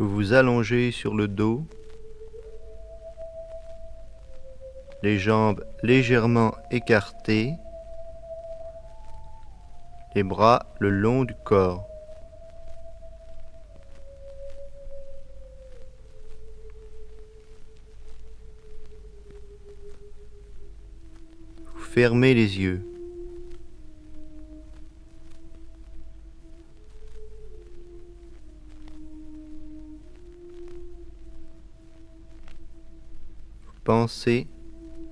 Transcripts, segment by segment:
Vous vous allongez sur le dos, les jambes légèrement écartées, les bras le long du corps. Vous fermez les yeux. Pensez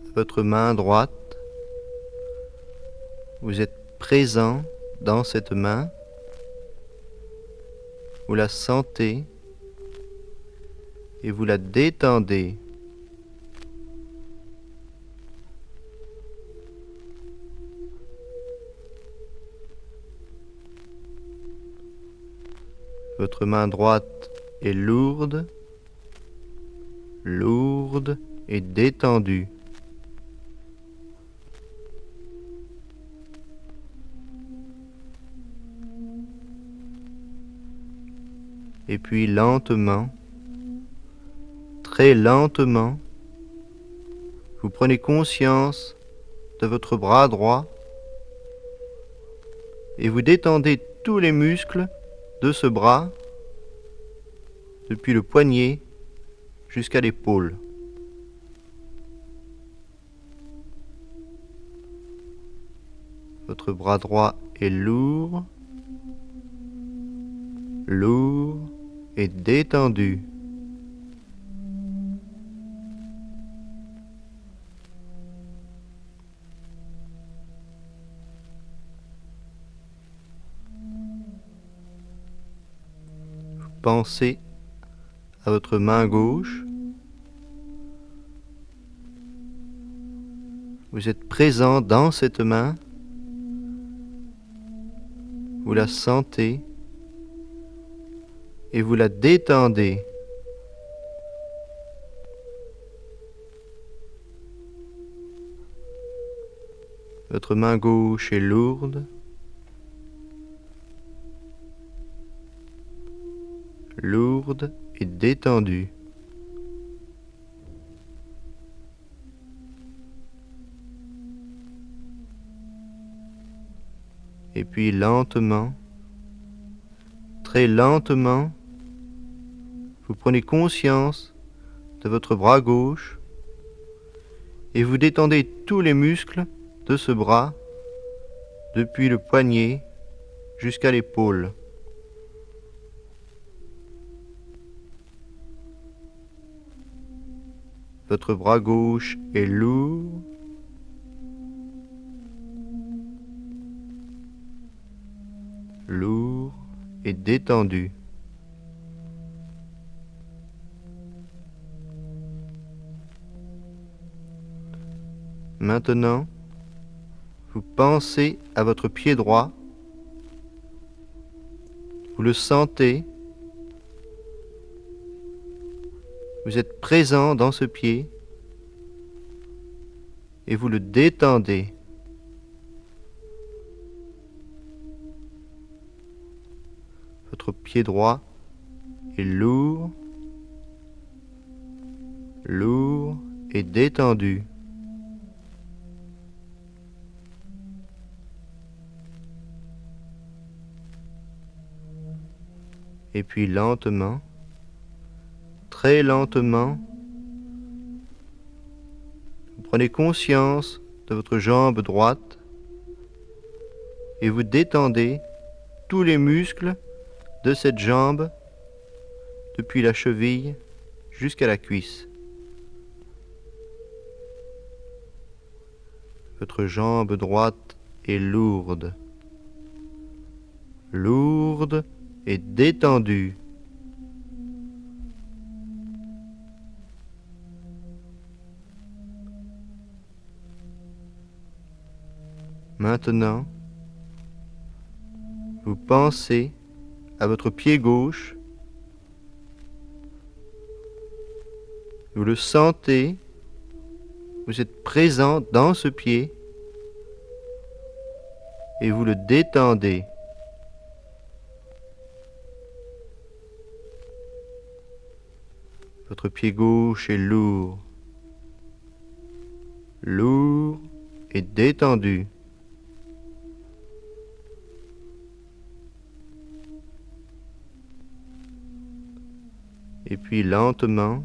à votre main droite. Vous êtes présent dans cette main. Vous la sentez et vous la détendez. Votre main droite est lourde, lourde et détendue. Et puis lentement, très lentement, vous prenez conscience de votre bras droit et vous détendez tous les muscles de ce bras, depuis le poignet jusqu'à l'épaule. Votre bras droit est lourd, lourd et détendu. Pensez à votre main gauche. Vous êtes présent dans cette main. Vous la sentez et vous la détendez. Votre main gauche est lourde, lourde et détendue. Et puis lentement, très lentement, vous prenez conscience de votre bras gauche et vous détendez tous les muscles de ce bras depuis le poignet jusqu'à l'épaule. Votre bras gauche est lourd, lourd et détendu. Maintenant, vous pensez à votre pied droit, vous le sentez, vous êtes présent dans ce pied et vous le détendez. Votre pied droit est lourd, lourd et détendu. Et puis lentement, très lentement, vous prenez conscience de votre jambe droite et vous détendez tous les muscles de cette jambe depuis la cheville jusqu'à la cuisse. Votre jambe droite est lourde, lourde et détendue. Maintenant, vous pensez à votre pied gauche, vous le sentez, vous êtes présent dans ce pied et vous le détendez. Votre pied gauche est lourd, lourd et détendu. Et puis lentement,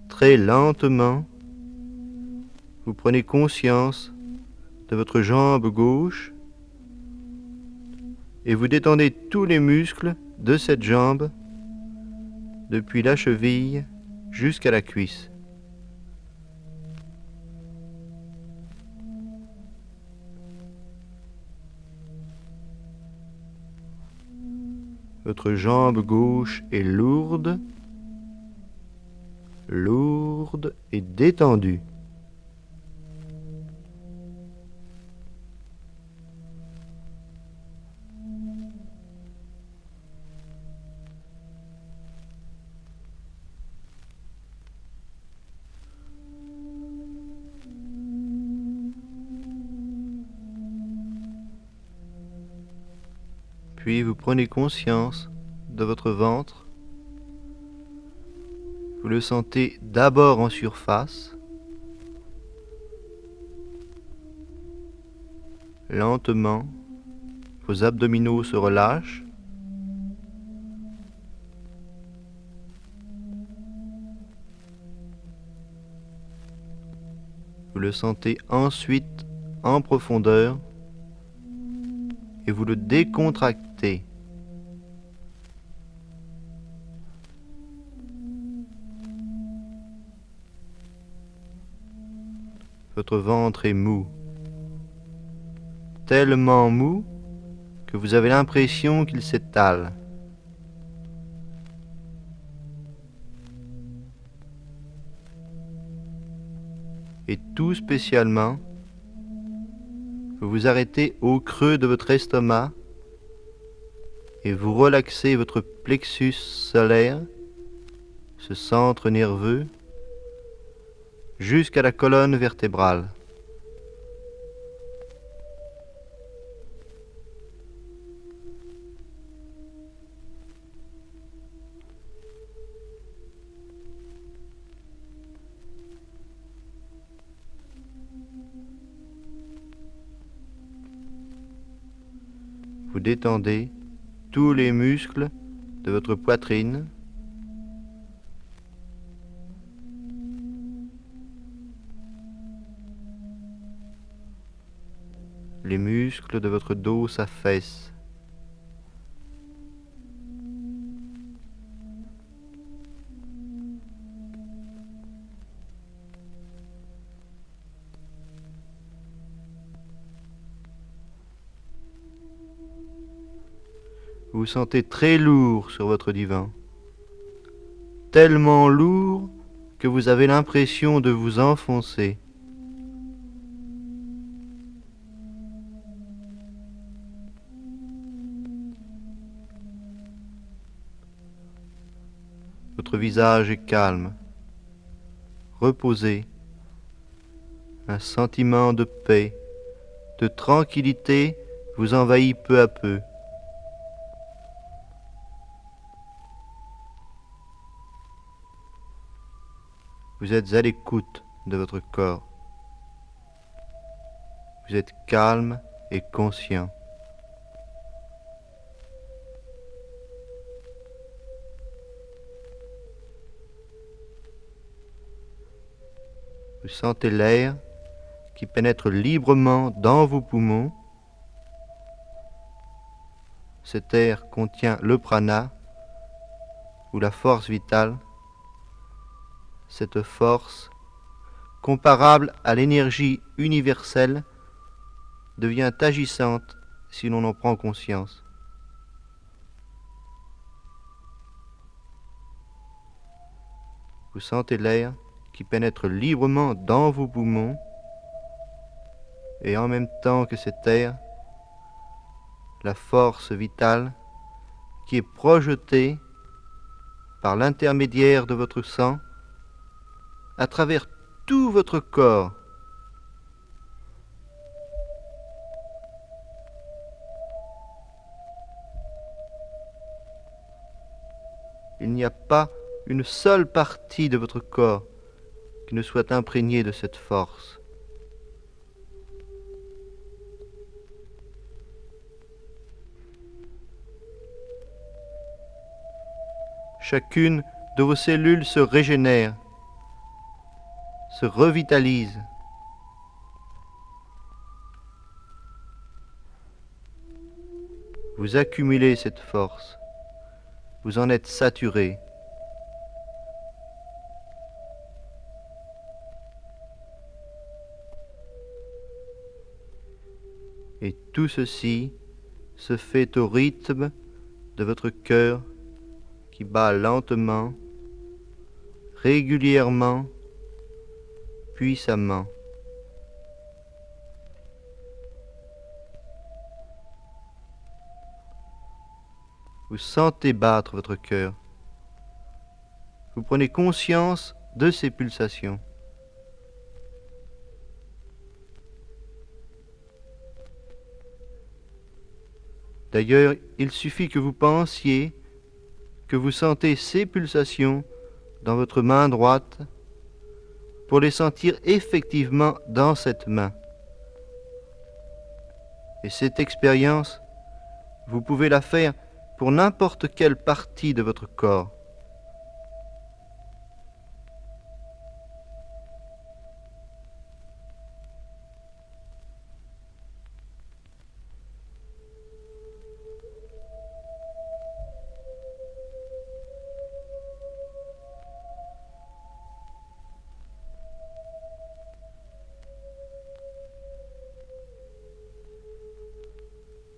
très lentement, vous prenez conscience de votre jambe gauche et vous détendez tous les muscles de cette jambe depuis la cheville jusqu'à la cuisse. Votre jambe gauche est lourde, lourde et détendue. Puis vous prenez conscience de votre ventre. Vous le sentez d'abord en surface, lentement, vos abdominaux se relâchent. Vous le sentez ensuite en profondeur et vous le décontractez. Votre ventre est mou, tellement mou que vous avez l'impression qu'il s'étale. Et tout spécialement, vous vous arrêtez au creux de votre estomac et vous relaxez votre plexus solaire, ce centre nerveux, jusqu'à la colonne vertébrale. Vous détendez tous les muscles de votre poitrine, les muscles de votre dos s'affaissent. Vous vous sentez très lourd sur votre divan, tellement lourd que vous avez l'impression de vous enfoncer. Votre visage est calme, reposé. Un sentiment de paix, de tranquillité vous envahit peu à peu. Vous êtes à l'écoute de votre corps. Vous êtes calme et conscient. Vous sentez l'air qui pénètre librement dans vos poumons. Cet air contient le prana, ou la force vitale. Cette force, comparable à l'énergie universelle, devient agissante si l'on en prend conscience. Vous sentez l'air qui pénètre librement dans vos poumons et en même temps que cet air, la force vitale qui est projetée par l'intermédiaire de votre sang à travers tout votre corps. Il n'y a pas une seule partie de votre corps qui ne soit imprégnée de cette force. Chacune de vos cellules se régénère, se revitalise. Vous accumulez cette force, vous en êtes saturé. Et tout ceci se fait au rythme de votre cœur qui bat lentement, régulièrement, puissamment. Vous sentez battre votre cœur. Vous prenez conscience de ces pulsations. D'ailleurs, il suffit que vous pensiez que vous sentez ces pulsations dans votre main droite pour les sentir effectivement dans cette main. Et cette expérience, vous pouvez la faire pour n'importe quelle partie de votre corps.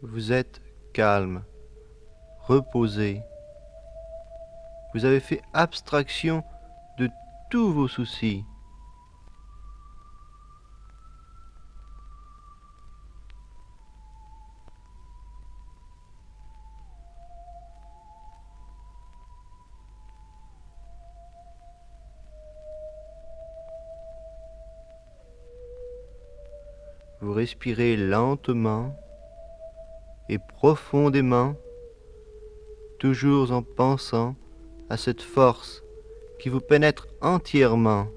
Vous êtes calme, reposé. Vous avez fait abstraction de tous vos soucis. Vous respirez lentement et profondément, toujours en pensant à cette force qui vous pénètre entièrement.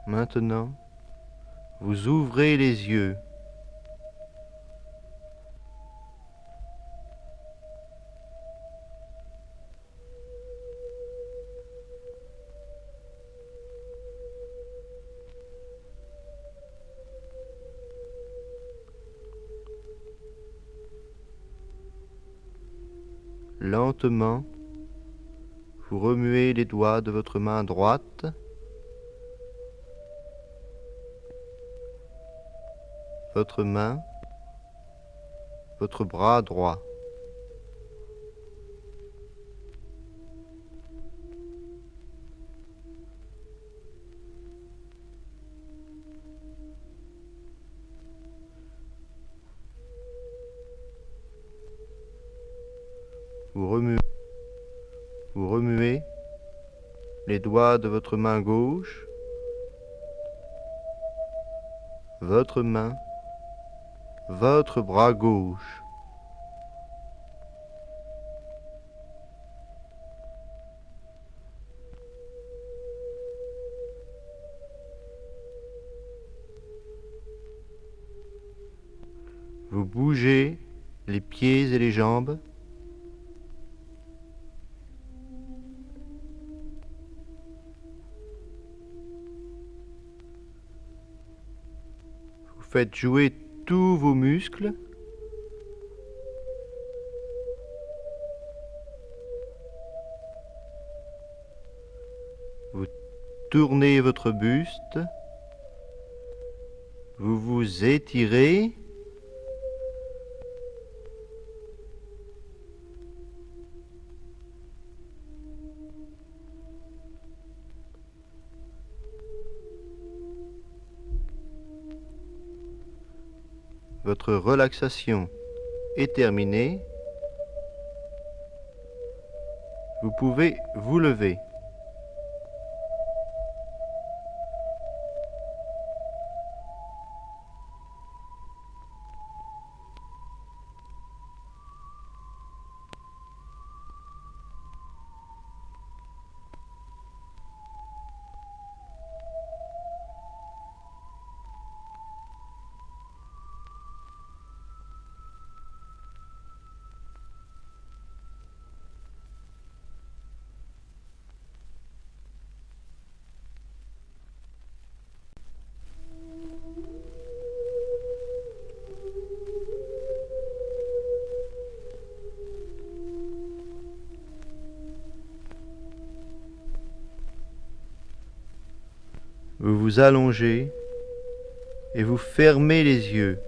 Maintenant, vous ouvrez les yeux. Lentement, vous remuez les doigts de votre main droite, votre main, votre bras droit. Vous remuez les doigts de votre main gauche, votre main, votre bras gauche. Vous bougez les pieds et les jambes. Vous faites jouer tous vos muscles. Vous tournez votre buste. Vous vous étirez. votre relaxation est terminée, vous pouvez vous lever. Vous vous allongez et vous fermez les yeux.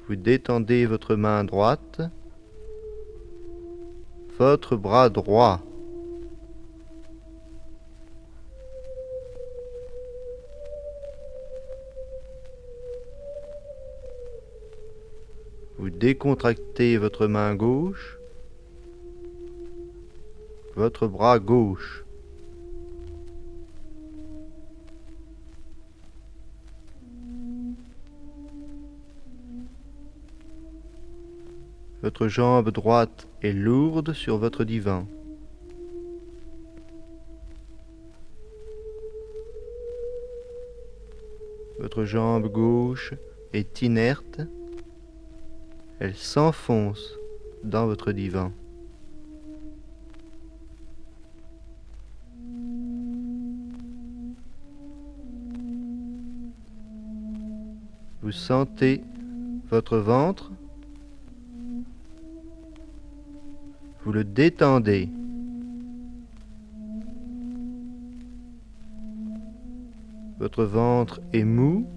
Vous détendez votre main droite, votre bras droit. Vous décontractez votre main gauche, votre bras gauche. Votre jambe droite est lourde sur votre divan. Votre jambe gauche est inerte. Elle s'enfonce dans votre divan. Vous sentez votre ventre. Vous le détendez. Votre ventre est mou,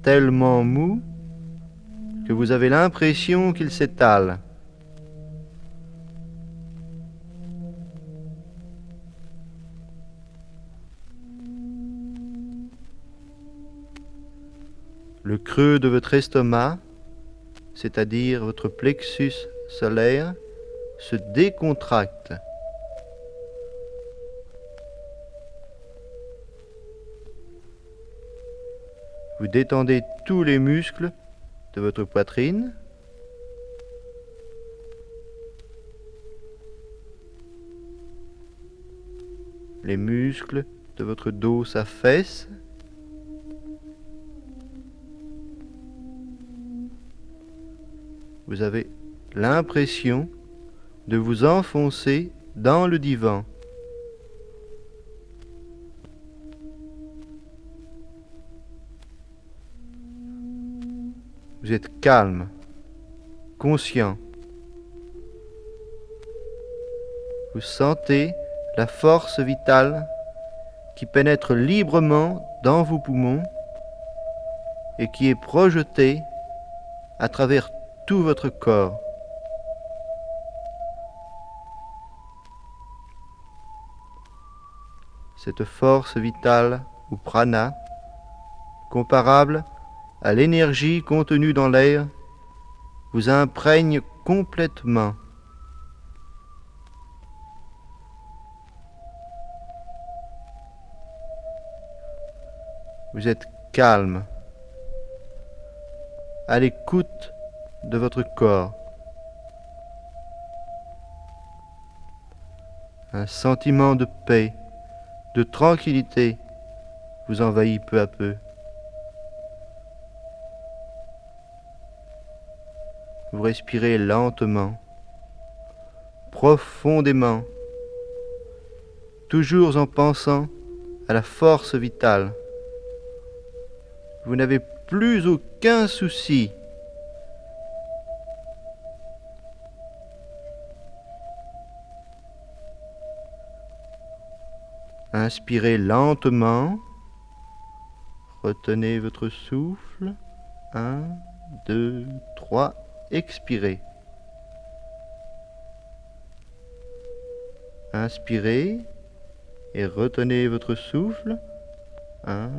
tellement mou que vous avez l'impression qu'il s'étale. Le creux de votre estomac, c'est-à-dire votre plexus solaire, se décontracte. Vous détendez tous les muscles de votre poitrine. Les muscles de votre dos s'affaissent. Vous avez l'impression de vous enfoncer dans le divan. Vous êtes calme, conscient. Vous sentez la force vitale qui pénètre librement dans vos poumons et qui est projetée à travers tout votre corps. Cette force vitale ou prana, comparable à l'énergie contenue dans l'air, vous imprègne complètement. Vous êtes calme, à l'écoute de votre corps. Un sentiment de paix, de tranquillité vous envahit peu à peu. Vous respirez lentement, profondément, toujours en pensant à la force vitale. Vous n'avez plus aucun souci. Inspirez lentement. Retenez votre souffle. 1, 2, 3. Expirez. Inspirez et retenez votre souffle. 1,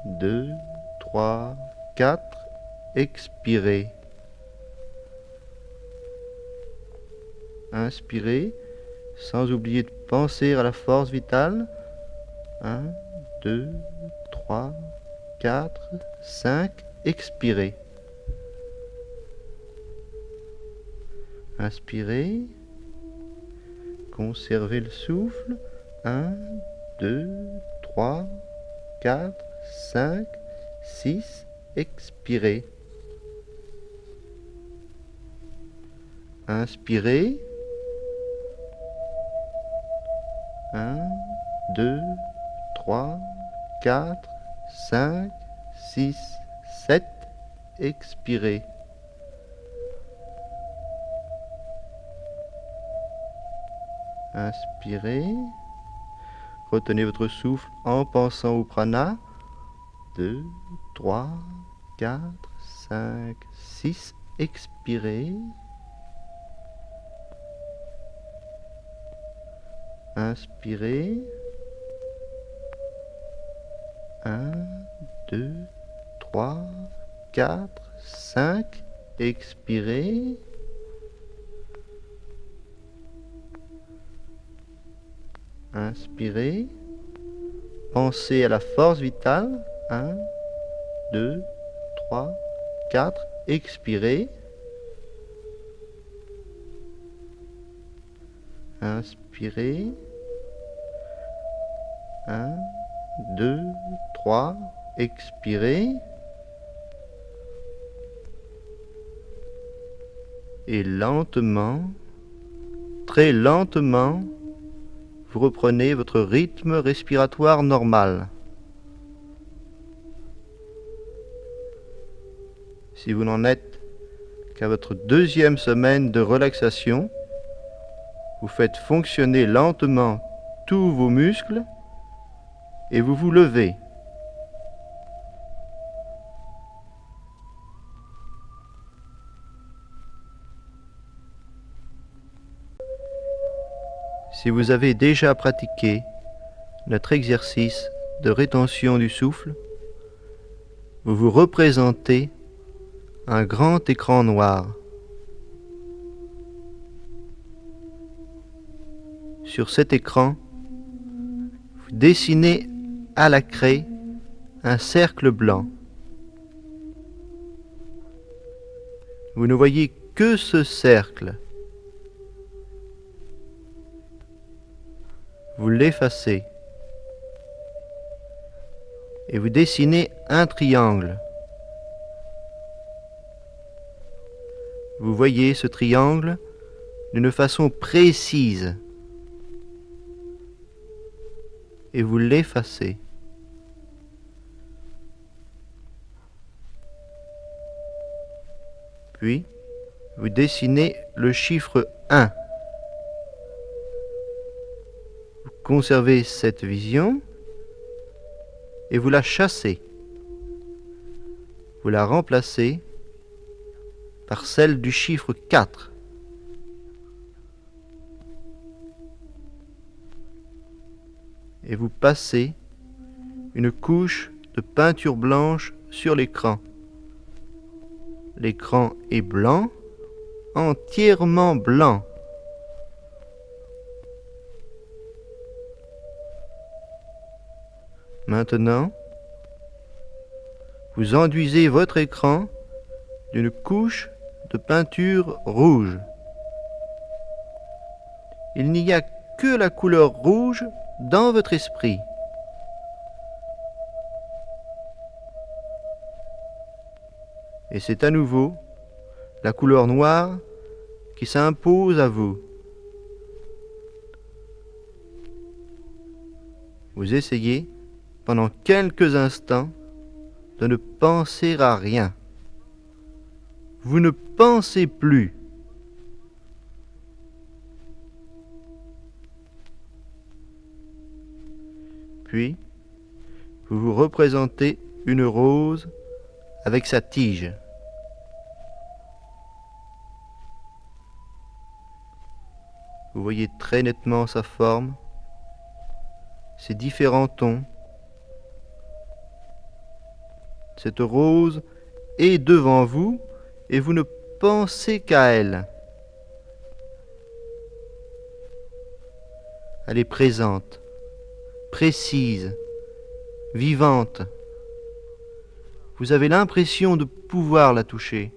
2, 3, 4. Expirez. Inspirez, sans oublier de penser à la force vitale. 1, 2, 3, 4, 5. Expirez. Inspirez. Conservez le souffle. 1, 2, 3, 4, 5, 6. Expirez. Inspirez. 1, 2, 3, 4, 5, 6, 7. Expirez. Inspirez. Retenez votre souffle en pensant au prana. 2, 3, 4, 5, 6. Expirez. Inspirez. 1, 2, 3, 4, 5. Expirez. Inspirez. Pensez à la force vitale. 1, 2, 3, 4. Expirez. Inspirez. 1, 2, 3. Expirez. Et lentement, très lentement, vous reprenez votre rythme respiratoire normal. Si vous n'en êtes qu'à votre deuxième semaine de relaxation, vous faites fonctionner lentement tous vos muscles et vous vous levez. Si vous avez déjà pratiqué notre exercice de rétention du souffle, vous vous représentez un grand écran noir. Sur cet écran, vous dessinez à la craie un cercle blanc. Vous ne voyez que ce cercle. Vous l'effacez et vous dessinez un triangle. Vous voyez ce triangle d'une façon précise et vous l'effacez. Puis, vous dessinez le chiffre 1. Vous conservez cette vision et vous la chassez. Vous la remplacez par celle du chiffre 4. Et vous passez une couche de peinture blanche sur l'écran. L'écran est blanc, entièrement blanc. Maintenant, vous enduisez votre écran d'une couche de peinture rouge. Il n'y a que la couleur rouge dans votre esprit. Et c'est à nouveau la couleur noire qui s'impose à vous. Vous essayez, pendant quelques instants, de ne penser à rien. Vous ne pensez plus. Puis, vous vous représentez une rose avec sa tige. Vous voyez très nettement sa forme, ses différents tons. Cette rose est devant vous et vous ne pensez qu'à elle. Elle est présente, précise, vivante. Vous avez l'impression de pouvoir la toucher.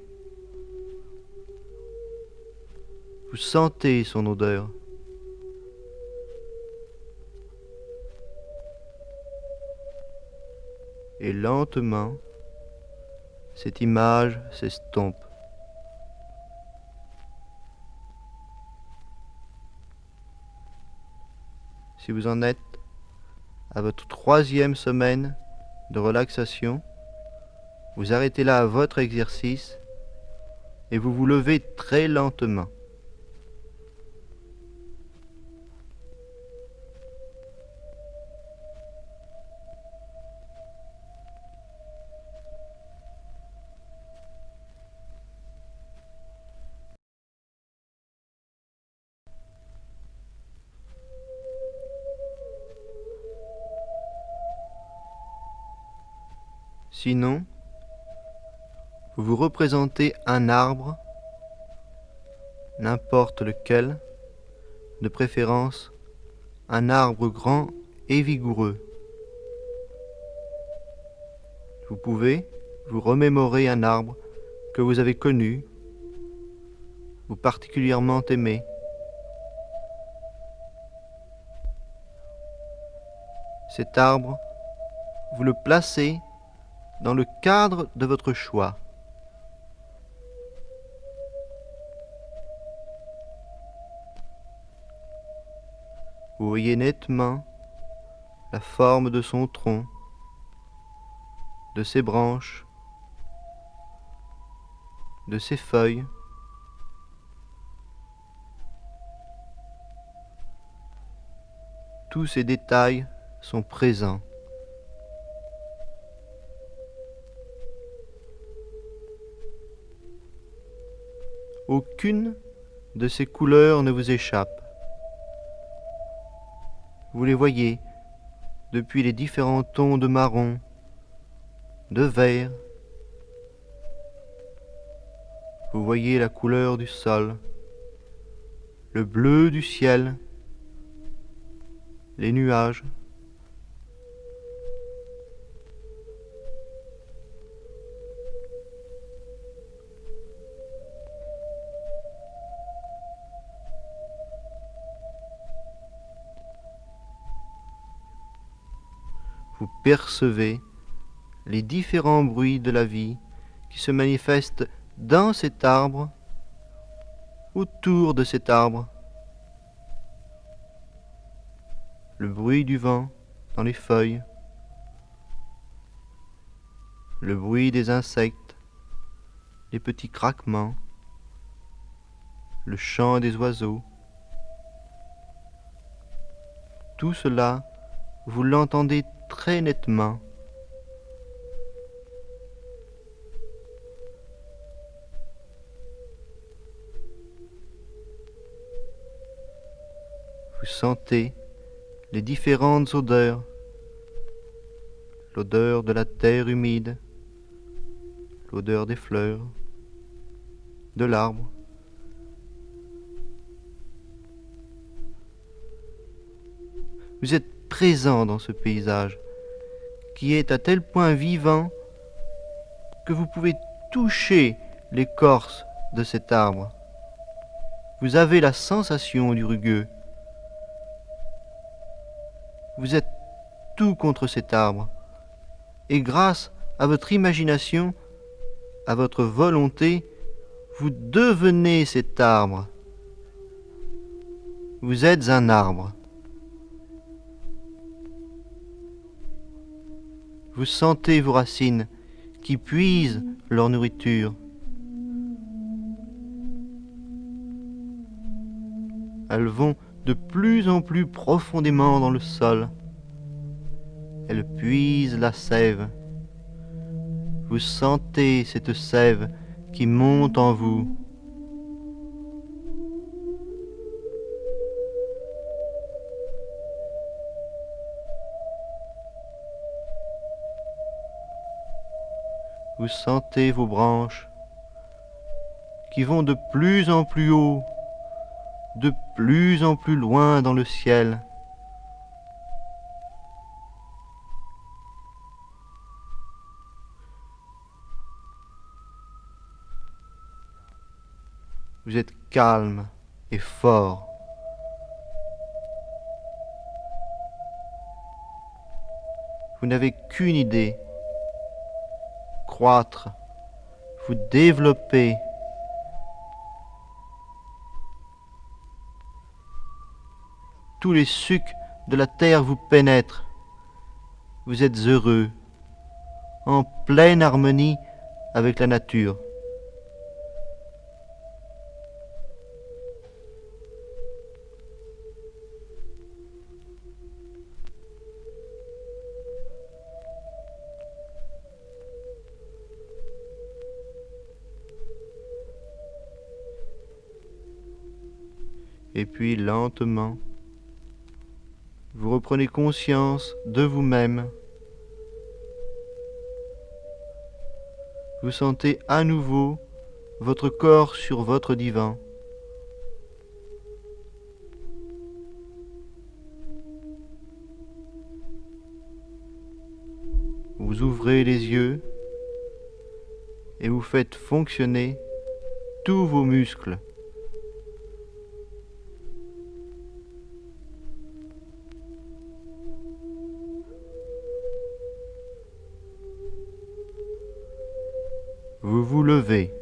Vous sentez son odeur. Et lentement, cette image s'estompe. Si vous en êtes à votre 3e semaine de relaxation, vous arrêtez là votre exercice et vous vous levez très lentement. Sinon, vous vous représentez un arbre, n'importe lequel, de préférence un arbre grand et vigoureux. Vous pouvez vous remémorer un arbre que vous avez connu, ou particulièrement aimé. Cet arbre, vous le placez dans le cadre de votre choix. Vous voyez nettement la forme de son tronc, de ses branches, de ses feuilles. Tous ces détails sont présents. Aucune de ces couleurs ne vous échappe. Vous les voyez depuis les différents tons de marron, de vert. Vous voyez la couleur du sol, le bleu du ciel, les nuages. Vous percevez les différents bruits de la vie qui se manifestent dans cet arbre, autour de cet arbre. Le bruit du vent dans les feuilles, le bruit des insectes, les petits craquements, le chant des oiseaux. Tout cela, vous l'entendez très nettement. Vous sentez les différentes odeurs, l'odeur de la terre humide, l'odeur des fleurs, de l'arbre. Vous êtes présent dans ce paysage qui est à tel point vivant que vous pouvez toucher l'écorce de cet arbre. Vous avez la sensation du rugueux. Vous êtes tout contre cet arbre. Et grâce à votre imagination, à votre volonté, vous devenez cet arbre. Vous êtes un arbre. Vous sentez vos racines qui puisent leur nourriture. Elles vont de plus en plus profondément dans le sol. Elles puisent la sève. Vous sentez cette sève qui monte en vous. Vous sentez vos branches qui vont de plus en plus haut, de plus en plus loin dans le ciel. Vous êtes calme et fort. Vous n'avez qu'une idée, croître, vous développer. Tous les sucs de la terre vous pénètrent. Vous êtes heureux, en pleine harmonie avec la nature. Et puis lentement, vous reprenez conscience de vous-même. Vous sentez à nouveau votre corps sur votre divan. Vous ouvrez les yeux et vous faites fonctionner tous vos muscles. Vous vous levez.